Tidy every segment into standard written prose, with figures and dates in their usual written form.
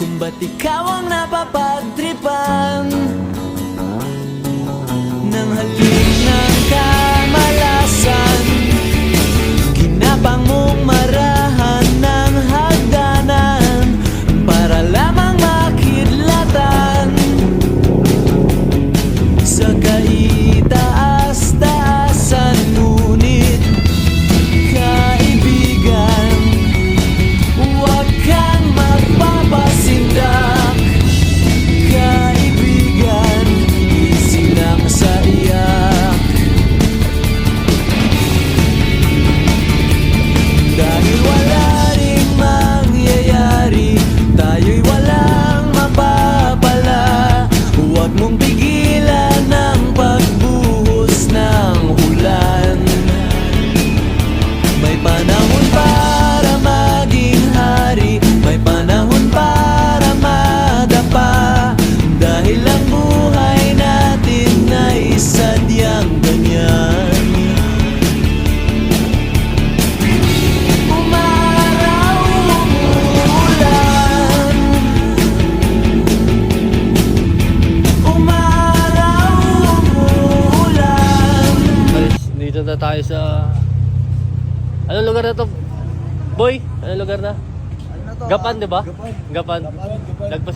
kung ba't ikaw ang napapagtripan ng halik ng kamalasan. Ginapang mong marahan ng hagdanan para lamang makidlatan sa kaitaas-taasan. Ngunit kaibigan, huwag kang magpapasindak. Kaibigan, isinang sa iyak. Dahil wala ring mangyayari, tayo'y walang mapapala. Huwag mong pigilan ang pagbuhos ng ulan. May panahon para maging hari, may panahon para madapa. Dahil ang buhay natin ay sadyang ganyan. Umaraw, umuulan. Umaraw, umuulan. Dito na tayo sa... Anong lugar na to? Boy, anong lugar na? Gapan, di ba? Gapan. Lagpas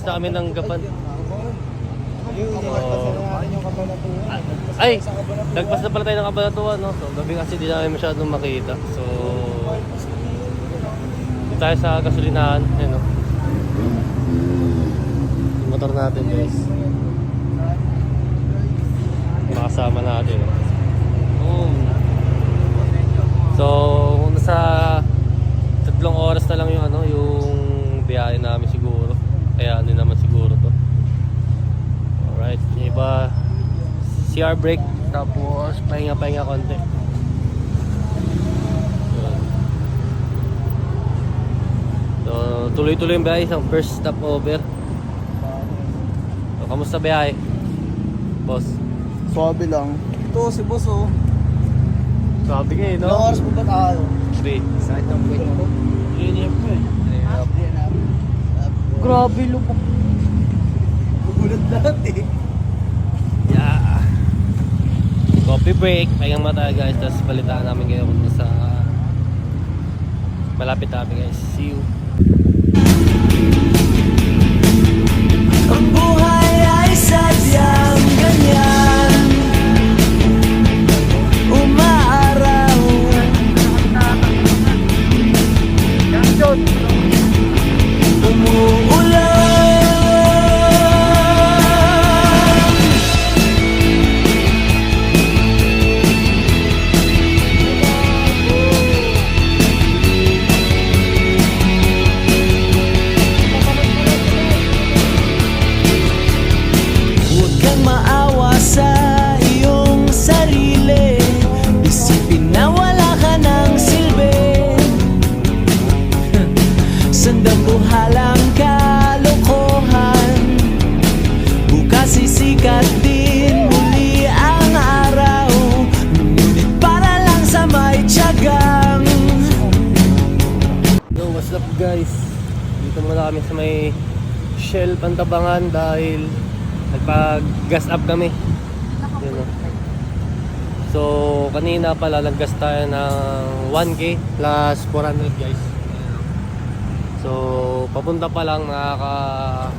na kami ng Gapan. Ay, lagpas na pala tayo ng Cabanatuan, no? So, gabi kasi di namin masyadong makita. So, dito tayo sa gasolinahan. Ayan, no? Yung motor natin, guys. Makasama natin. So, kung nasa 3 oras na lang yung ano, yung biyahe namin siguro. Kaya ano naman siguro to. Alright, yung iba CR break, tapos pahinga-pahinga konti. So, tuloy-tuloy yung biyahe, isang first stop over. So, kamusta biyahe? Boss? Swabe lang. Ito si boss oh. Sabi nga eh, no? Ilang oras po ba tayo? 3. Sakit ang buhay ko. Linip ko eh. Grabe lupok. Gugulat lahat eh. Yeah. Coffee break. Pahingang mata guys. Tapos balitaan namin kayo kung sa malapit namin guys. See you. Ang buhay ay sadyang ganyan. Umaaraw, umuulan. Huwag kang maawa sa iyong sarili. Isipin na wala ka ng silbi. Sandambuhalang kalokohan. Bukas sisikat din muli ang araw. Ngunit para lang sa may tiyagang. Yo, what's up guys? Dito muna kami sa may Shell Pantabangan dahil nagpag-gas up kami. Yun, no? So, kanina pala nag-gas tayo ng 1K plus 400 guys. So, papunta pa lang nakaka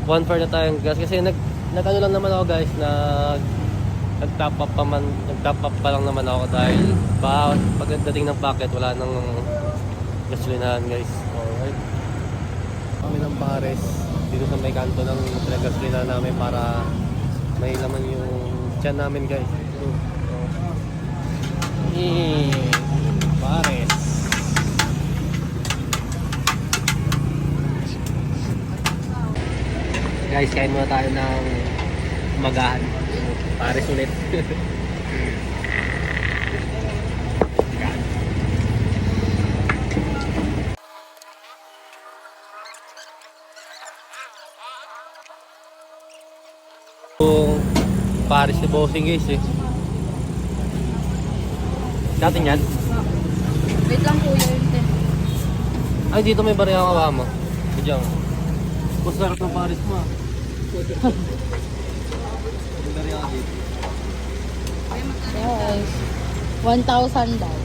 1/4 na tayong gas kasi nag-ano lang naman ako guys, nag-top up pa lang naman ako dahil pagdating ng packet wala nang gasolinahan guys. Alright. Kami ng pares dito sa may kanto ng gasolinahan namin para may laman yung tiyan namin guys. Pares. Guys, kain muna tayo ng magahan. Pares ulit. Pares ni Bossing guys eh. Natin yan? Wait lang kuya, wait. Ay, dito may bariya kawa mo. Diyan. Mas sarap ng Paris mo ah. Dari ako dito. Yes. 1,000 daw.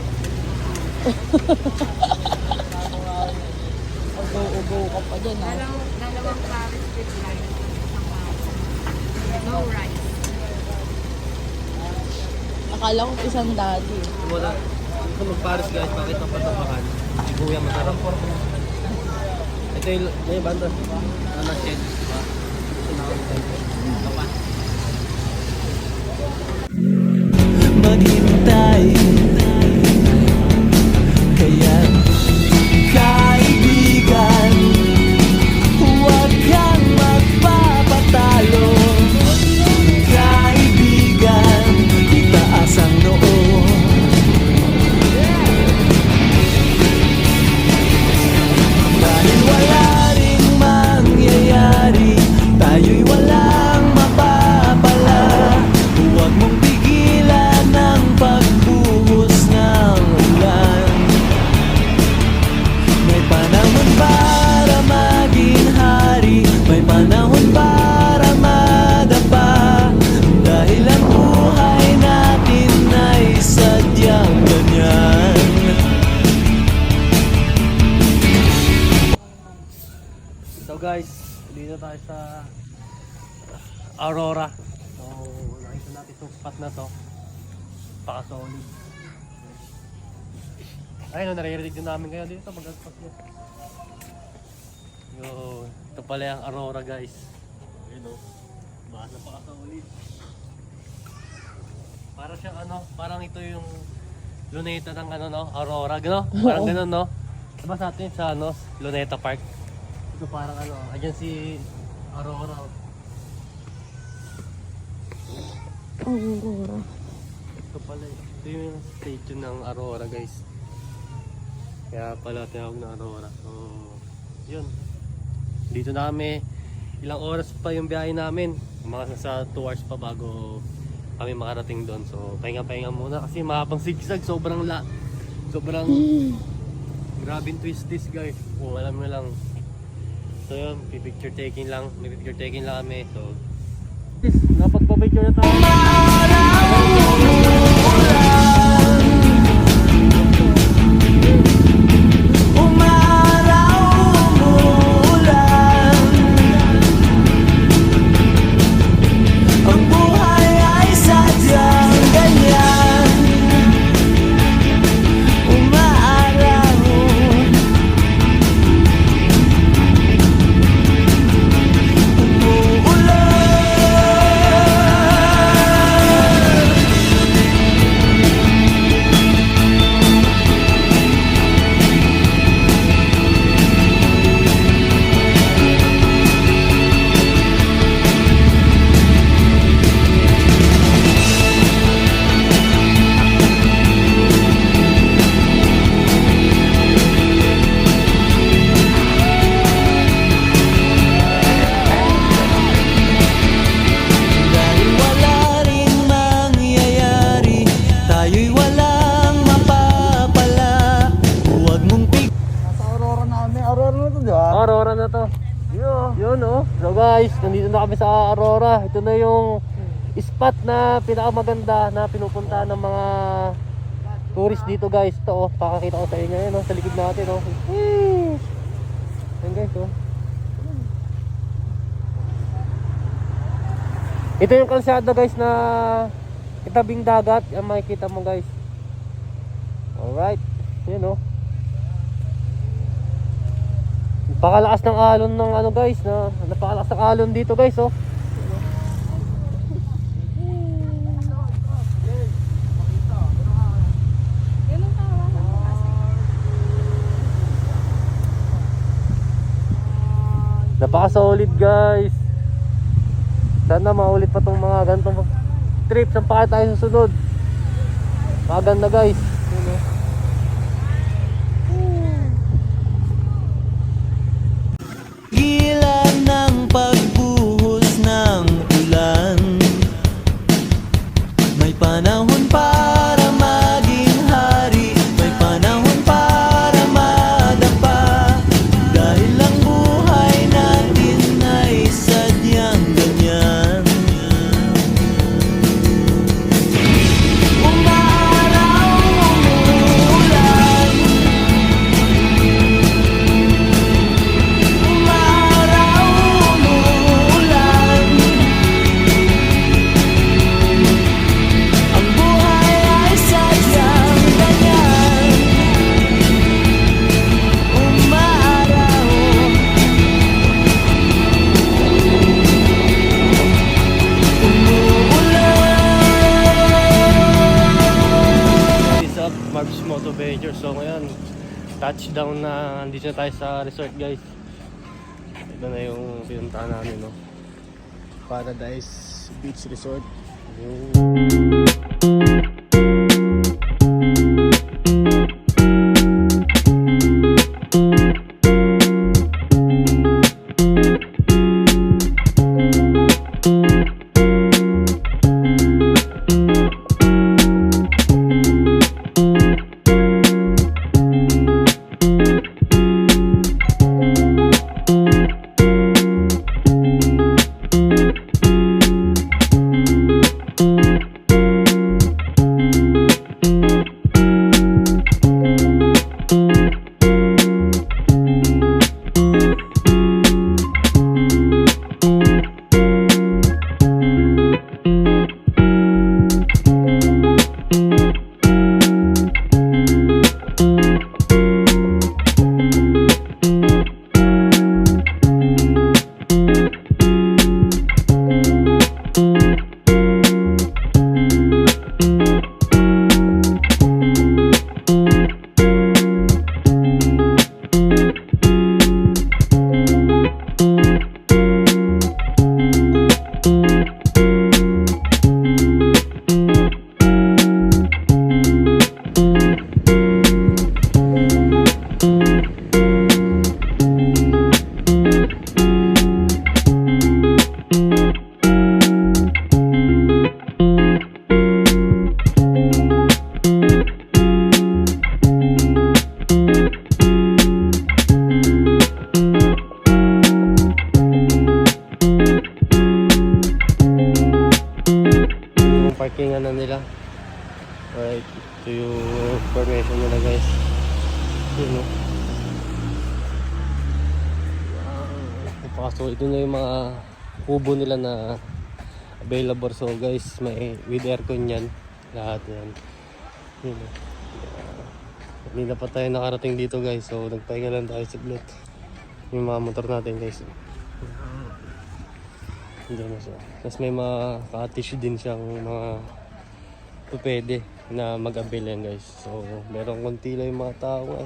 Ugo-ugo ka pa dyan, ha? Dalawang Paris with rice. No rice. Akala ko isang dati. Wala. Ito mag-Paris guys, bakit ang patapakan? Siguya masarap. Ito yung banda. Ano shed, di ba? Kapan. Maghintay. Kaya kaibigan, huwag kang magpapatalo. Kaibigan, itaas ang noo. Dahil wala ring mangyayari, tayo'y walang mapapala. Huwag mong pigilan ang pagbuhos ng ulan. May panahon para maging hari, may panahon para madapa. Dahil ang buhay natin ay sadyang ganyan. So guys, dito tayo sa Aurora. So nakita natin itong spot na to. Paka-solid. Ayun, naririnig din namin kayo dito mag-aspas nyo. Yo, ito pala yung Aurora guys. Ayun o, bahas na paka-solid. Para siyang ano, parang ito yung luneta ng ano no, Aurora, gano? Parang ganun no? Diba sa atin sa ano, Luneta Park? Ito parang ano, ayan si Aurora. Aurora. Ito pala, ito yung station ng Aurora guys. Kaya pala tinawag na Aurora. So, yun. Dito na kami, ilang oras pa yung biyahe namin. Mga nasa 2 hours pa bago kami makarating doon. So, pahinga-pahinga muna kasi mahabang zigzag. Sobrang grabing twist this guys. Kung alam mo lang. So yun, picture taking lang. May picture taking lang kami. So, napagpa-picture na tayo. Ang buhay ay sadyang ganyan. Umaaraw, umuulan. Dahil wala ring mangyayari, tayo'y walang mapapala. Huwag mong Nasa Aurora na kami. Aurora na to, di ba? Aurora na to. Yun oh. So guys, nandito na kami sa Aurora. Ito na yung spot na pinakamaganda na pinupuntahan ng mga tourist dito guys. Ito oh, pakakita ko sa inyo yun oh, sa likod natin oh. Yan guys oh. Ito yung kalsada guys na itabing dagat. Yan makikita mo guys. Alright. Yun oh. Napakalakas ng alon ng ano guys, napakalakas ng alon dito guys oh. Napaka-solid guys. Sana maulit pa tong mga ganitong trip. Saan pa tayo susunod? Maganda guys. Yun, oh. gilan ng pagbuhos ng ulan. May panahon para maging hari, may panahon para madapa. Dahil ang buhay touchdown na andito na tayo sa resort guys. Ito na yung pinuntahan namin, no? Paradise Beach Resort. Parkingan na nila. Alright, ito yung information nila guys. Yun, no? So ito na yung mga kubo nila na available. So guys, may with aircon yan. Lahat yan. Yun, no? Hindi na pa tayo nakarating dito guys. So nagpahinga lang tayo saglit. Yung mga motor natin guys. Diyan na siya. Tapos may mga cottage din siyang mga pwede na mag-avail yan guys. So merong konti lang yung mga tao.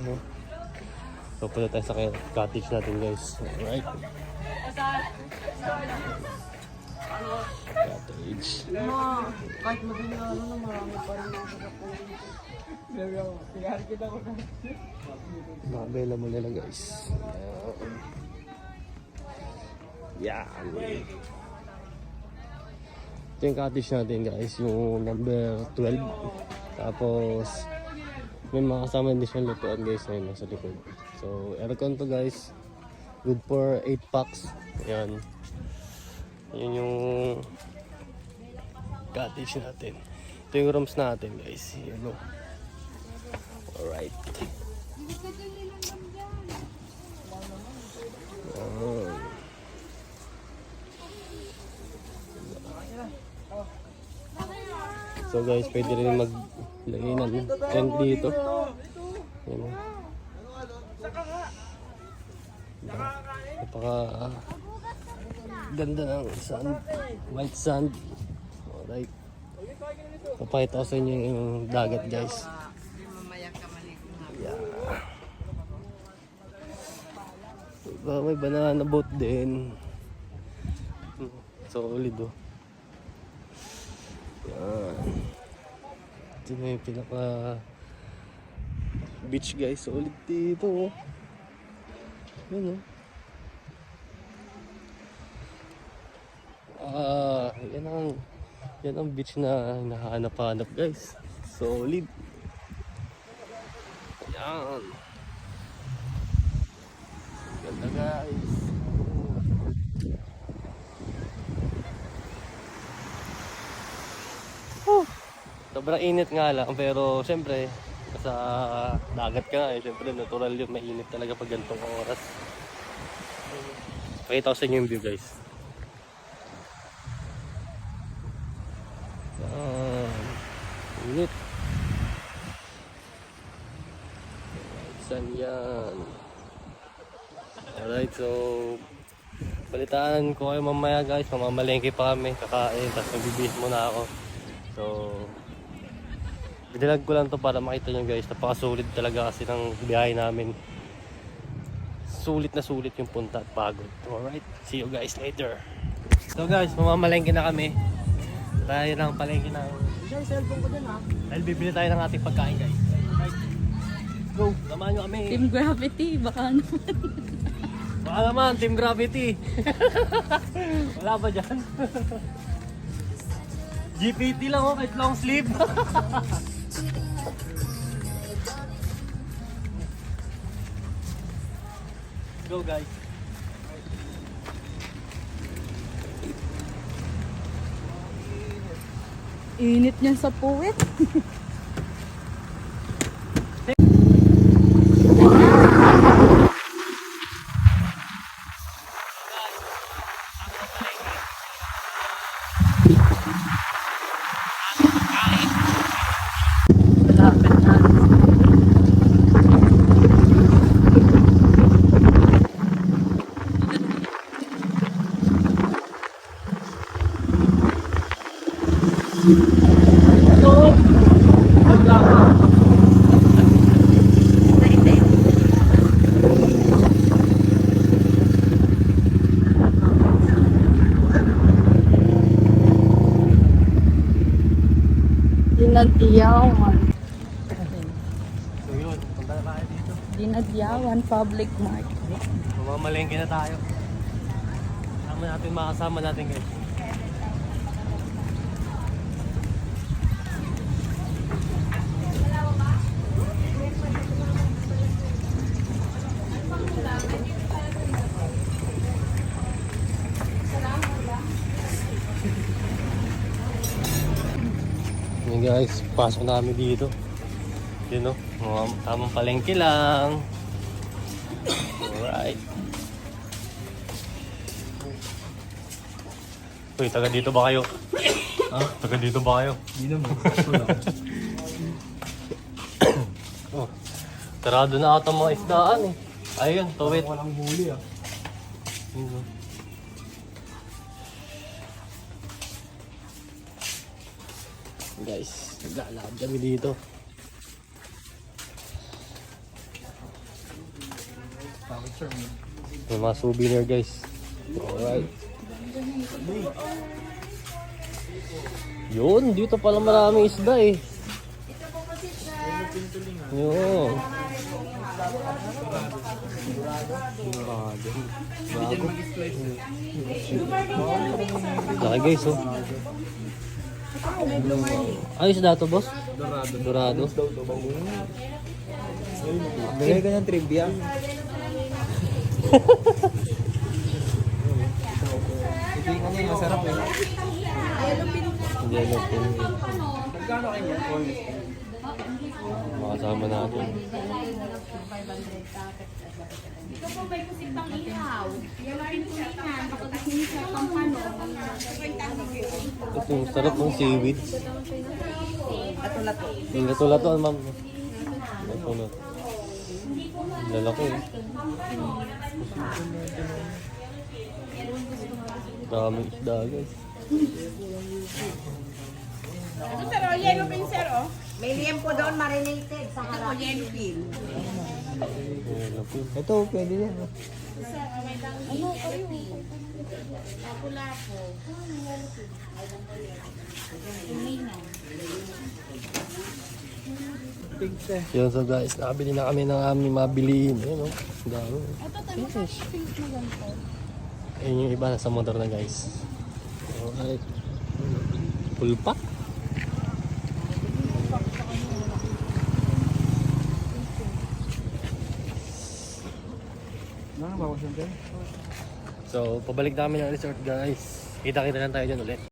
So punta tayo sa cottage natin guys. Alright. Cottage. Kahit mabili na marami pa rin mga kakapunin. Ma-available nila guys. Yan. Ito yung cottage natin guys, yung number 12. Tapos may mga kasama din siyang lutuan guys na yun nasa likod. So aircon to guys, good for 8 packs. Ayan. Yun yung cottage natin. Ito yung rooms natin guys. Yan o. Alright. So guys, pwede rin maglagay ng tent dito. Yan o. Napaka ganda ng sand, white sand. Alright. Papakita ko sa inyo yung dagat guys. Yeah. May banana boat din. Solid oh. Yan. Ito na yung pinaka beach guys. Solid dito oh. Yan oh. Yan ang beach na hinahanap-hanap guys. Solid. Yan. Ganda guys. Sobrang init nga lang, pero siyempre sa dagat ka nga eh, siyempre natural yun, mainit talaga pag ganitong oras. Pakita ko sa inyo yung view guys. Init. Saan yan? Alright, so balitaan ko kayo mamaya guys, mamamalengke pa kami, kakain, tapos magbibihis muna ako. So binilag ko lang to para makita nyo guys, napakasulit talaga kasi ng biyahe namin. sulit na sulit yung punta at pagod. Alright, see you guys later. So guys, mamamalengke na kami. Tayo ng palengke ng... Cellphone ko dyan ha. Dahil bibili tayo ng ating pagkain guys. Alright, go, samahan nyo kami. Team Gravity, baka ano. Baka naman, Team Gravity. Wala ba dyan? GPT lang oh, kahit long sleeve. Go guys. Init niyan sa puwet. Malapit na. Dinadyawan. So yun, punta na tayo dito. Dinadyawan Public Market. Mamamalengke na tayo. Kasama natin, makasama natin guys. Yun guys, pasok na kami dito. Yun o, mga tamang palengke lang. Alright. Uy, taga dito ba kayo? Ha? Taga dito ba kayo? Hindi naman. Ito lang. Oh, sarado na ata mga isdaan eh. Ayun, tuwid. Walang huli ah. Yun, oh. Guys, naglalakad kami dito. Bakit sir? May mga souvenir guys. Alright. Yun, dito pala maraming isda eh. Yun. Bago. Laki guys oh. Ayos dato boss? Dorado. Bigay ka ng trivia. Ito yung ano, masarap eh. Yellow pin. Magkano kanya? Makasama natin. Ito po may kusip pang ihaw. Yan rin po yan. Pagkakasin sa pampano. Ito yung sarap ng seaweed. Lato-lato. Yung lato-lato, ma'am. Lato-lato. Lalaki eh. Daming isda guys. Ito sir, oh, yellow pin sir, oh. May liempo doon marinated sa Ito po, harap. yellow pin. Yellow pin. Ito, pwede yan. Lapo-lapo. Yun so guys, nakabili na kami ng aming mabilihin. Ayun o, dami. Finish. Ayun yung iba nasa motor na guys. Alright. Pulpa. Bawas yan tayo. So, pabalik namin ng resort guys. Kita-kita lang tayo dyan ulit.